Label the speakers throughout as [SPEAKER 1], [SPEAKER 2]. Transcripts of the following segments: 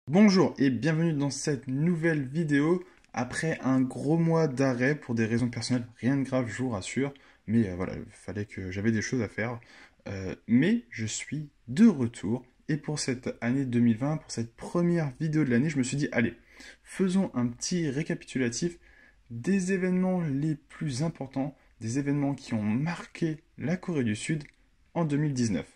[SPEAKER 1] Bonjour et bienvenue dans cette nouvelle vidéo après un gros mois d'arrêt pour des raisons personnelles. Rien de grave, je vous rassure, mais voilà, il fallait que j'avais des choses à faire. Mais je suis de retour et pour cette année 2020, pour cette première vidéo de l'année, je me suis dit, allez, faisons un petit récapitulatif des événements les plus importants, des événements qui ont marqué la Corée du Sud en 2019.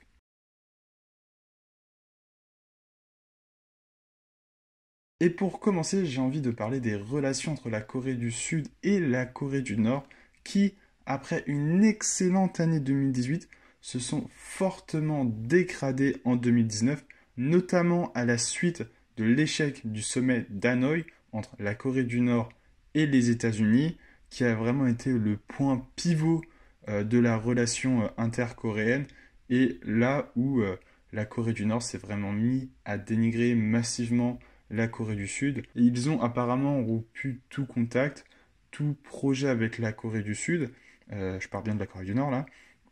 [SPEAKER 1] Et pour commencer, j'ai envie de parler des relations entre la Corée du Sud et la Corée du Nord qui, après une excellente année 2018, se sont fortement dégradées en 2019, notamment à la suite de l'échec du sommet d'Hanoï entre la Corée du Nord et les États-Unis, qui a vraiment été le point pivot de la relation intercoréenne, et là où la Corée du Nord s'est vraiment mis à dénigrer massivement la Corée du Sud. Et ils ont apparemment rompu tout contact, tout projet avec la Corée du Sud, je parle bien de la Corée du Nord là,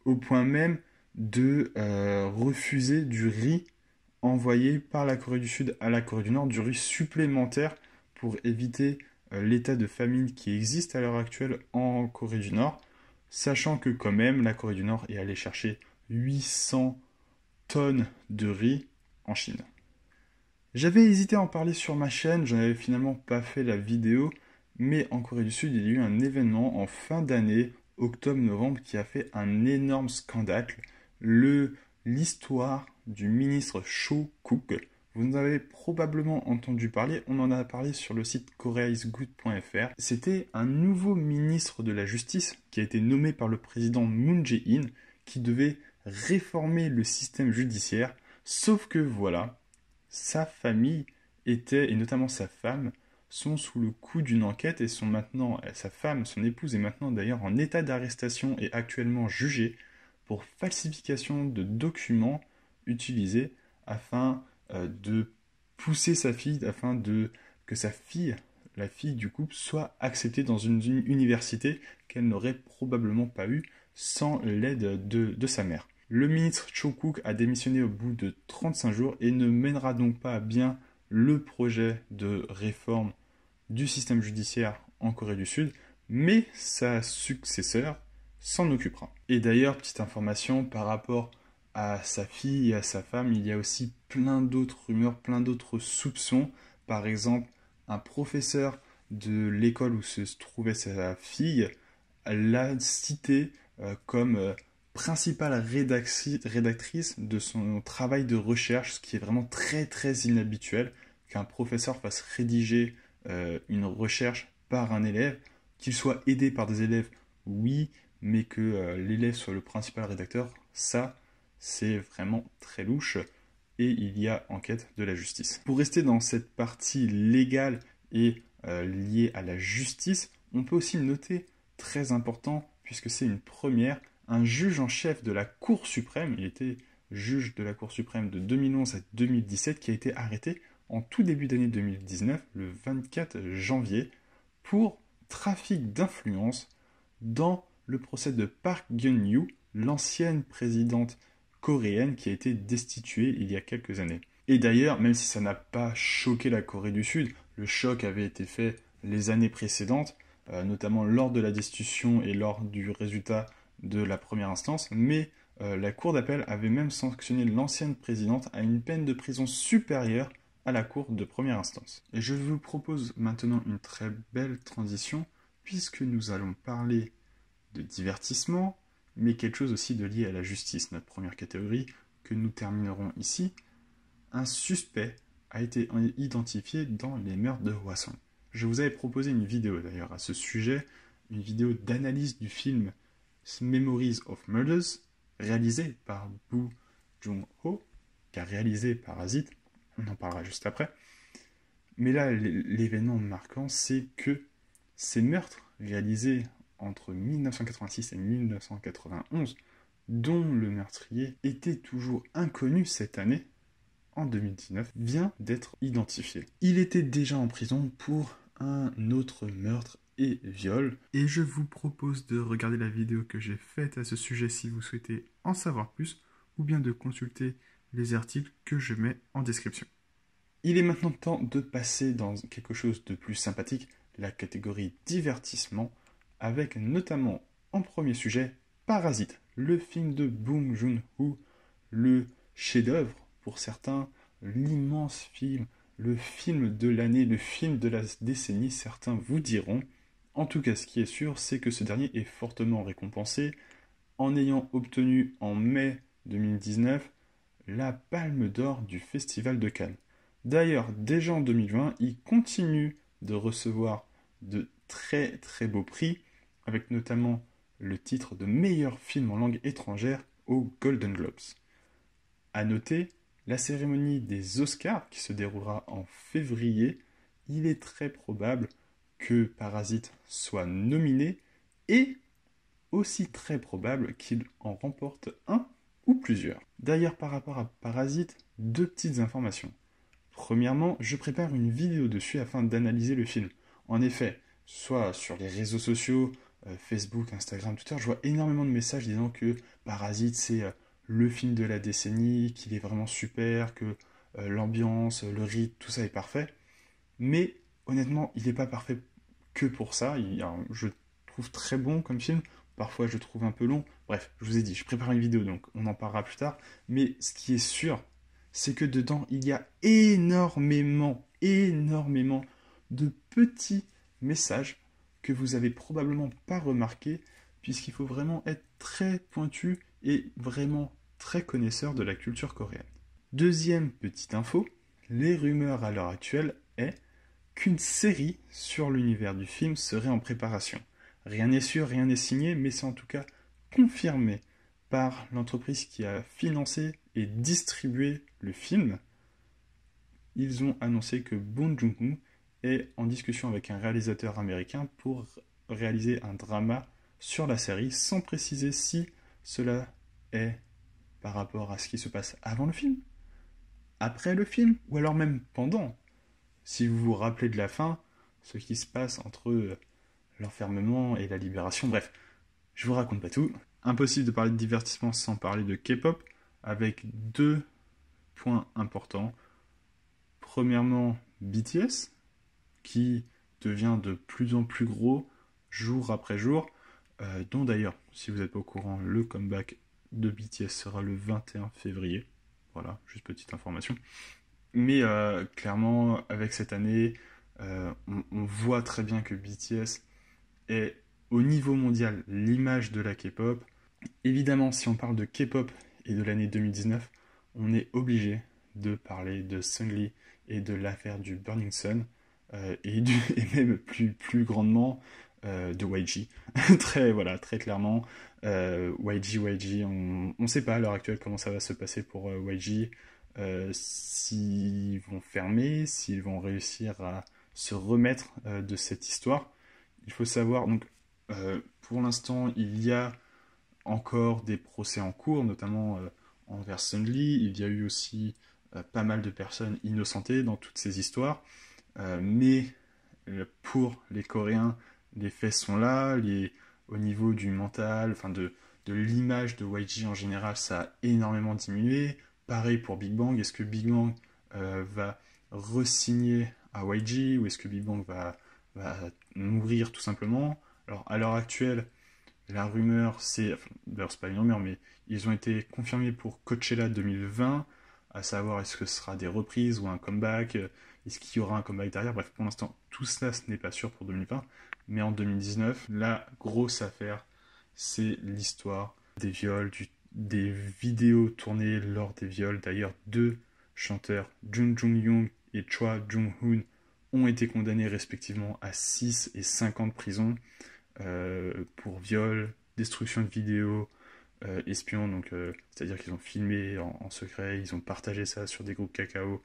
[SPEAKER 1] au point même de refuser du riz envoyé par la Corée du Sud à la Corée du Nord, du riz supplémentaire pour éviter l'état de famine qui existe à l'heure actuelle en Corée du Nord, sachant que quand même la Corée du Nord est allée chercher 800 tonnes de riz en Chine. J'avais hésité à en parler sur ma chaîne, j'en avais finalement pas fait la vidéo, mais en Corée du Sud, il y a eu un événement en fin d'année, octobre-novembre, qui a fait un énorme scandale. L'histoire du ministre Cho Kuk. Vous en avez probablement entendu parler, on en a parlé sur le site koreaisgood.fr. C'était un nouveau ministre de la Justice qui a été nommé par le président Moon Jae-in, qui devait réformer le système judiciaire, sauf que voilà, sa famille était, et notamment sa femme, sont sous le coup d'une enquête et sont maintenant, sa femme, son épouse est maintenant d'ailleurs en état d'arrestation et actuellement jugée pour falsification de documents utilisés afin de pousser sa fille, afin de que sa fille, la fille du couple, soit acceptée dans une université qu'elle n'aurait probablement pas eue sans l'aide de sa mère. Le ministre Cho Kuk a démissionné au bout de 35 jours et ne mènera donc pas à bien le projet de réforme du système judiciaire en Corée du Sud, mais sa successeur s'en occupera. Et d'ailleurs, petite information par rapport à sa fille et à sa femme, il y a aussi plein d'autres rumeurs, plein d'autres soupçons. Par exemple, un professeur de l'école où se trouvait sa fille l'a cité comme principale rédactrice de son travail de recherche, ce qui est vraiment très très inhabituel qu'un professeur fasse rédiger une recherche par un élève, qu'il soit aidé par des élèves, oui, mais que l'élève soit le principal rédacteur, ça, c'est vraiment très louche et il y a enquête de la justice. Pour rester dans cette partie légale et liée à la justice, on peut aussi noter, très important, puisque c'est une première, un juge en chef de la Cour suprême, il était juge de la Cour suprême de 2011 à 2017, qui a été arrêté en tout début d'année 2019, le 24 janvier, pour trafic d'influence dans le procès de Park Geun-hye, l'ancienne présidente coréenne qui a été destituée il y a quelques années. Et d'ailleurs, même si ça n'a pas choqué la Corée du Sud, le choc avait été fait les années précédentes, notamment lors de la destitution et lors du résultat de la première instance, mais la Cour d'appel avait même sanctionné l'ancienne présidente à une peine de prison supérieure à la Cour de première instance. Et je vous propose maintenant une très belle transition, puisque nous allons parler de divertissement, mais quelque chose aussi de lié à la justice, notre première catégorie que nous terminerons ici. Un suspect a été identifié dans les meurtres de Hwasong. Je vous avais proposé une vidéo d'ailleurs à ce sujet, une vidéo d'analyse du film Memories of Murders, réalisé par Boo Joon-ho, qui a réalisé Parasite, on en parlera juste après. Mais là, l'événement marquant, c'est que ces meurtres réalisés entre 1986 et 1991, dont le meurtrier était toujours inconnu cette année, en 2019, vient d'être identifié. Il était déjà en prison pour un autre meurtre et viol. Et je vous propose de regarder la vidéo que j'ai faite à ce sujet si vous souhaitez en savoir plus, ou bien de consulter les articles que je mets en description. Il est maintenant temps de passer dans quelque chose de plus sympathique, la catégorie divertissement, avec notamment en premier sujet Parasite, le film de Bong Joon-ho, le chef-d'œuvre pour certains, l'immense film, le film de l'année, le film de la décennie, certains vous diront. En tout cas, ce qui est sûr, c'est que ce dernier est fortement récompensé en ayant obtenu en mai 2019 la Palme d'Or du Festival de Cannes. D'ailleurs, déjà en 2020, il continue de recevoir de très très beaux prix, avec notamment le titre de meilleur film en langue étrangère aux Golden Globes. A noter, la cérémonie des Oscars qui se déroulera en février, il est très probable que Parasite soit nominé et aussi très probable qu'il en remporte un ou plusieurs. D'ailleurs, par rapport à Parasite, deux petites informations. Premièrement, je prépare une vidéo dessus afin d'analyser le film. En effet, soit sur les réseaux sociaux, Facebook, Instagram, Twitter, je vois énormément de messages disant que Parasite c'est le film de la décennie, qu'il est vraiment super, que l'ambiance, le rythme, tout ça est parfait. Mais honnêtement, il n'est pas parfait que pour ça. Je le trouve très bon comme film. Parfois, je le trouve un peu long. Bref, je vous ai dit, je prépare une vidéo, donc on en parlera plus tard. Mais ce qui est sûr, c'est que dedans, il y a énormément de petits messages que vous avez probablement pas remarqués, puisqu'il faut vraiment être très pointu et vraiment très connaisseur de la culture coréenne. Deuxième petite info, les rumeurs à l'heure actuelle est qu'une série sur l'univers du film serait en préparation. Rien n'est sûr, rien n'est signé, mais c'est en tout cas confirmé par l'entreprise qui a financé et distribué le film. Ils ont annoncé que Bong Joon-ho est en discussion avec un réalisateur américain pour réaliser un drama sur la série, sans préciser si cela est par rapport à ce qui se passe avant le film, après le film, ou alors même pendant. Si vous vous rappelez de la fin, ce qui se passe entre l'enfermement et la libération, bref, je vous raconte pas tout. Impossible de parler de divertissement sans parler de K-pop, avec deux points importants. Premièrement, BTS, qui devient de plus en plus gros jour après jour, dont d'ailleurs, si vous n'êtes pas au courant, le comeback de BTS sera le 21 février. Voilà, juste petite information. Mais clairement, avec cette année, on voit très bien que BTS est au niveau mondial l'image de la K-pop. Évidemment, si on parle de K-pop et de l'année 2019, on est obligé de parler de Seungri et de l'affaire du Burning Sun, et même plus grandement de YG. Très clairement, YG, on ne sait pas à l'heure actuelle comment ça va se passer pour YG, s'ils vont fermer, s'ils vont réussir à se remettre de cette histoire. Il faut savoir, donc, pour l'instant, il y a encore des procès en cours, notamment envers Sun Lee. Il y a eu aussi pas mal de personnes innocentées dans toutes ces histoires. Mais pour les Coréens, les faits sont là. Au niveau du mental, enfin de l'image de YG en général, ça a énormément diminué. Pareil pour Big Bang. Est-ce que Big Bang va re-signer à YG ou est-ce que Big Bang va mourir tout simplement? Alors, à l'heure actuelle, la rumeur, d'ailleurs c'est pas une rumeur, mais ils ont été confirmés pour Coachella 2020, à savoir est-ce que ce sera des reprises ou un comeback, est-ce qu'il y aura un comeback derrière, bref, pour l'instant, tout cela, ce n'est pas sûr pour 2020, mais en 2019, la grosse affaire, c'est l'histoire des viols, des vidéos tournées lors des viols. D'ailleurs, deux chanteurs, Jung Jung-young et Choi Jung-hoon, ont été condamnés respectivement à 6 et 5 ans de prison pour viol, destruction de vidéos, espion, donc c'est-à-dire qu'ils ont filmé en secret, ils ont partagé ça sur des groupes cacao.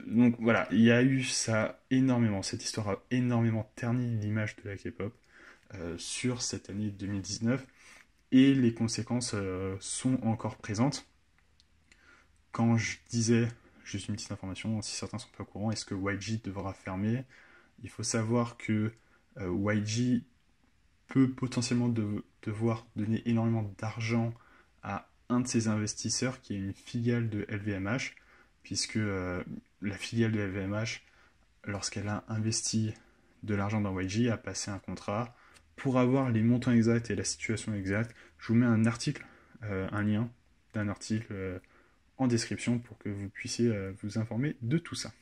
[SPEAKER 1] Donc voilà, il y a eu ça énormément, cette histoire a énormément terni l'image de la K-pop sur cette année 2019 et les conséquences sont encore présentes. Quand je disais, juste une petite information, si certains sont pas au courant, est-ce que YG devra fermer? Il faut savoir que YG peut potentiellement devoir donner énormément d'argent à un de ses investisseurs qui est une filiale de LVMH. puisque la filiale de LVMH, lorsqu'elle a investi de l'argent dans YG, a passé un contrat. Pour avoir les montants exacts et la situation exacte, je vous mets un article, un lien d'un article en description pour que vous puissiez vous informer de tout ça.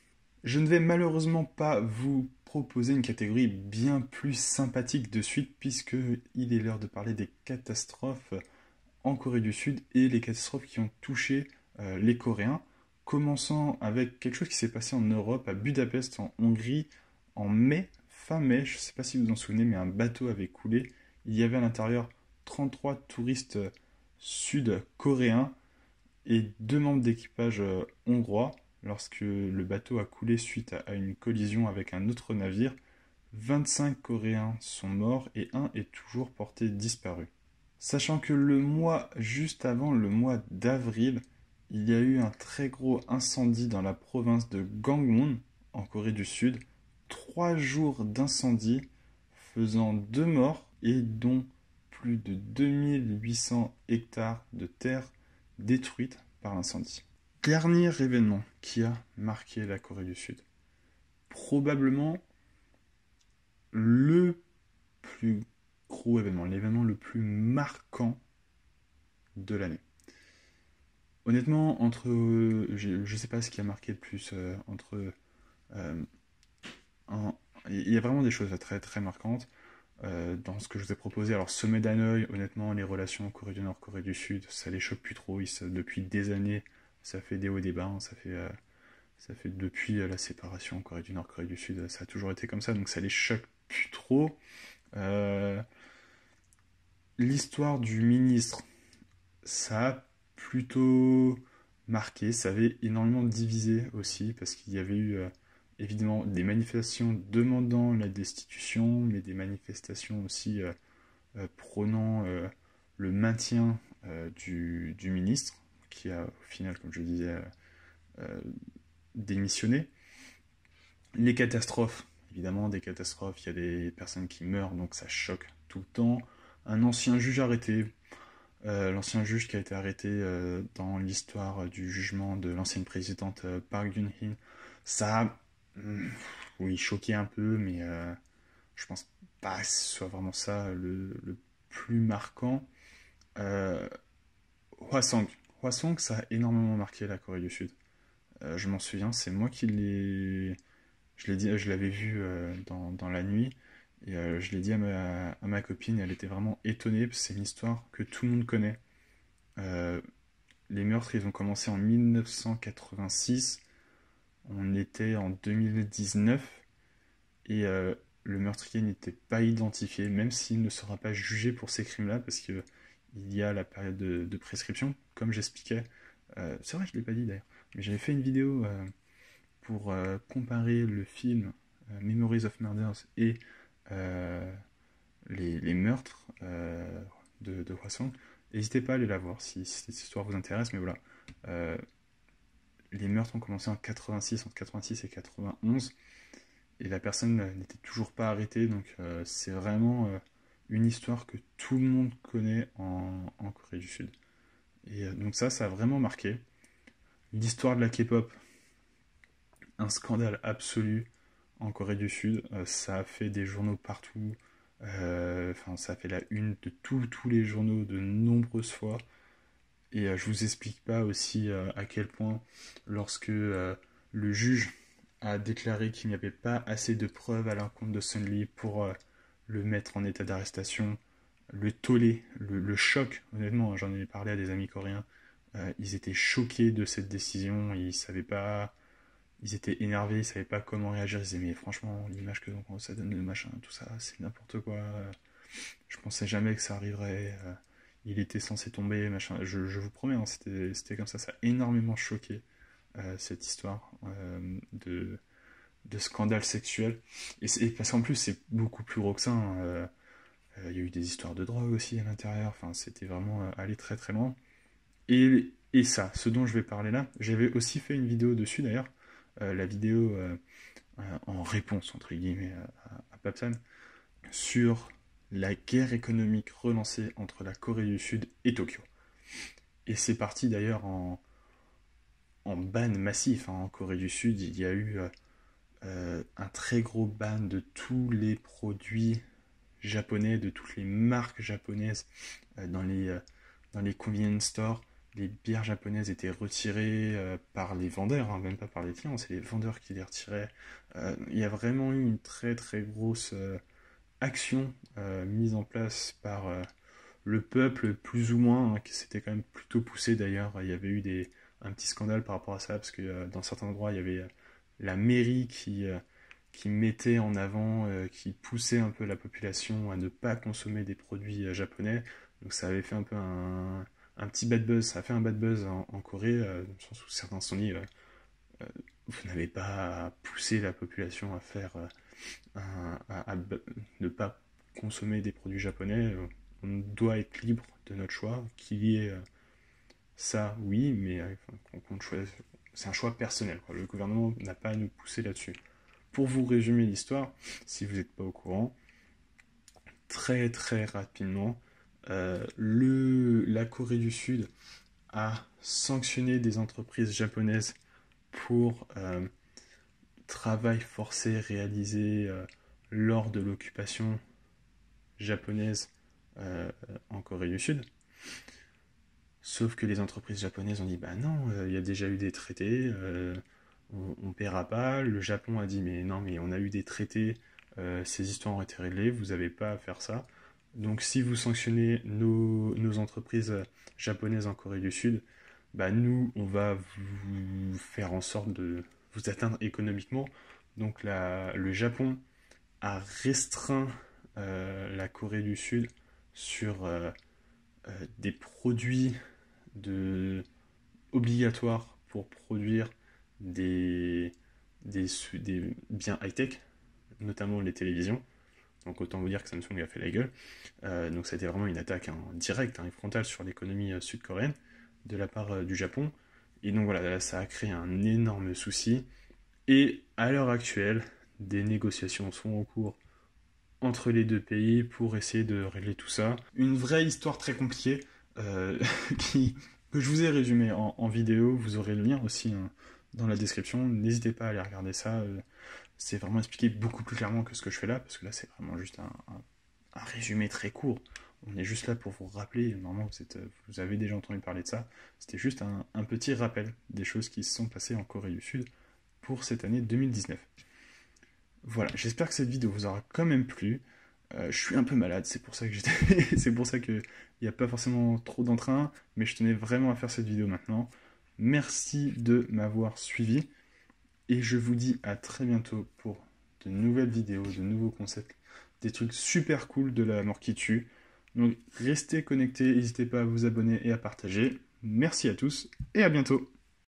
[SPEAKER 1] Je ne vais malheureusement pas vous proposer une catégorie bien plus sympathique de suite, puisque il est l'heure de parler des catastrophes en Corée du Sud et les catastrophes qui ont touché les Coréens, commençant avec quelque chose qui s'est passé en Europe, à Budapest, en Hongrie, en mai, fin mai, je ne sais pas si vous vous en souvenez, mais un bateau avait coulé. Il y avait à l'intérieur 33 touristes sud-coréens et 2 membres d'équipage hongrois. Lorsque le bateau a coulé suite à une collision avec un autre navire, 25 Coréens sont morts et un est toujours porté disparu. Sachant que le mois juste avant, le mois d'avril, il y a eu un très gros incendie dans la province de Gangwon, en Corée du Sud. 3 jours d'incendie faisant 2 morts et dont plus de 2800 hectares de terre détruites par l'incendie. Dernier événement qui a marqué la Corée du Sud. Probablement le plus gros événement, l'événement le plus marquant de l'année. Honnêtement, je sais pas ce qui a marqué le plus il y a vraiment des choses très très marquantes dans ce que je vous ai proposé. Alors sommet d'Hanoï, honnêtement, les relations Corée du Nord, Corée du Sud, ça les choque plus trop. Depuis des années, ça fait des hauts et des bas. Ça fait depuis la séparation Corée du Nord, Corée du Sud, ça a toujours été comme ça, donc ça les choque plus trop. L'histoire du ministre, ça a plutôt marqué, ça avait énormément divisé aussi, parce qu'il y avait eu évidemment des manifestations demandant la destitution, mais des manifestations aussi prônant le maintien du ministre, qui a au final, comme je disais, démissionné. Les catastrophes, évidemment, des catastrophes, il y a des personnes qui meurent, donc ça choque tout le temps. Un ancien juge arrêté, l'ancien juge qui a été arrêté dans l'histoire du jugement de l'ancienne présidente Park Geun-hye, ça a, oui, choqué un peu, mais je pense pas que ce soit vraiment ça le plus marquant. Hwasong. Hwasong, ça a énormément marqué la Corée du Sud. Je m'en souviens, c'est moi qui l'ai... Je l'avais vu dans la nuit, et je l'ai dit à ma copine, et elle était vraiment étonnée, parce que c'est une histoire que tout le monde connaît. Les meurtres, ils ont commencé en 1986, on était en 2019, et le meurtrier n'était pas identifié, même s'il ne sera pas jugé pour ces crimes-là, parce que il y a la période de prescription, comme j'expliquais. C'est vrai, je ne l'ai pas dit d'ailleurs, mais j'avais fait une vidéo pour comparer le film Memories of Murders et les meurtres de Hwasong. N'hésitez pas à aller la voir si cette histoire vous intéresse, mais voilà. Les meurtres ont commencé en 86, entre 86 et 91, et la personne n'était toujours pas arrêtée, donc c'est vraiment une histoire que tout le monde connaît en Corée du Sud. Et donc ça a vraiment marqué. L'histoire de la K-pop, un scandale absolu en Corée du Sud. Ça a fait des journaux partout. Ça a fait la une de tous les journaux de nombreuses fois. Et je vous explique pas aussi à quel point, lorsque le juge a déclaré qu'il n'y avait pas assez de preuves à l'encontre de Sun Lee pour le mettre en état d'arrestation, le tollé, le choc, honnêtement, j'en ai parlé à des amis coréens, ils étaient choqués de cette décision, ils savaient pas, ils étaient énervés, ils savaient pas comment réagir, ils disaient mais franchement l'image que ça donne, le machin, tout ça, c'est n'importe quoi, je pensais jamais que ça arriverait, il était censé tomber, machin, je vous promets, hein, c'était comme ça a énormément choqué cette histoire de scandale sexuel, et parce qu'en plus c'est beaucoup plus gros que ça, hein, il y a eu des histoires de drogue aussi à l'intérieur, enfin c'était vraiment aller très très loin. Et ça, ce dont je vais parler là, j'avais aussi fait une vidéo dessus d'ailleurs, la vidéo en réponse entre guillemets à Papsan, sur la guerre économique relancée entre la Corée du Sud et Tokyo. Et c'est parti d'ailleurs en ban massif. En Corée du Sud, il y a eu un très gros ban de tous les produits japonais, de toutes les marques japonaises dans les convenience stores. Les bières japonaises étaient retirées par les vendeurs, hein, même pas par les clients, c'est les vendeurs qui les retiraient. Il y a vraiment eu une très très grosse action mise en place par le peuple, plus ou moins, hein, qui s'était quand même plutôt poussé d'ailleurs. Il y avait eu un petit scandale par rapport à ça, parce que dans certains endroits, il y avait la mairie qui mettait en avant, qui poussait un peu la population à ne pas consommer des produits japonais. Donc ça avait fait un peu un petit bad buzz, ça a fait un bad buzz en Corée, dans le sens où certains se sont dit, vous n'avez pas poussé la population à faire, à ne pas consommer des produits japonais, on doit être libre de notre choix, qu'il y ait ça, oui, mais c'est un choix personnel, quoi. Le gouvernement n'a pas à nous pousser là-dessus. Pour vous résumer l'histoire, si vous n'êtes pas au courant, très très rapidement, la Corée du Sud a sanctionné des entreprises japonaises pour travail forcé réalisé lors de l'occupation japonaise en Corée du Sud. Sauf que les entreprises japonaises ont dit bah non, il y a déjà eu des traités, on ne paiera pas. Le Japon a dit mais non, mais on a eu des traités, ces histoires ont été réglées, vous n'avez pas à faire ça. Donc si vous sanctionnez nos entreprises japonaises en Corée du Sud, bah nous, on va vous faire en sorte de vous atteindre économiquement. Donc le Japon a restreint la Corée du Sud sur des produits obligatoires pour produire des biens high-tech, notamment les télévisions. Donc autant vous dire que Samsung a fait la gueule. Donc ça a été vraiment une attaque directe, une frontale sur l'économie sud-coréenne de la part du Japon. Et donc voilà, là, ça a créé un énorme souci. Et à l'heure actuelle, des négociations sont en cours entre les deux pays pour essayer de régler tout ça. Une vraie histoire très compliquée que je vous ai résumée en vidéo. Vous aurez le lien aussi dans la description. N'hésitez pas à aller regarder ça. C'est vraiment expliqué beaucoup plus clairement que ce que je fais là, parce que là c'est vraiment juste un résumé très court. On est juste là pour vous rappeler, normalement vous avez déjà entendu parler de ça, c'était juste un petit rappel des choses qui se sont passées en Corée du Sud pour cette année 2019. Voilà, j'espère que cette vidéo vous aura quand même plu. Je suis un peu malade, c'est pour ça que c'est pour ça qu'il n'y a pas forcément trop d'entrain, mais je tenais vraiment à faire cette vidéo maintenant. Merci de m'avoir suivi, et je vous dis à très bientôt pour de nouvelles vidéos, de nouveaux concepts, des trucs super cool de la mort qui tue. Donc restez connectés, n'hésitez pas à vous abonner et à partager. Merci à tous, et à bientôt.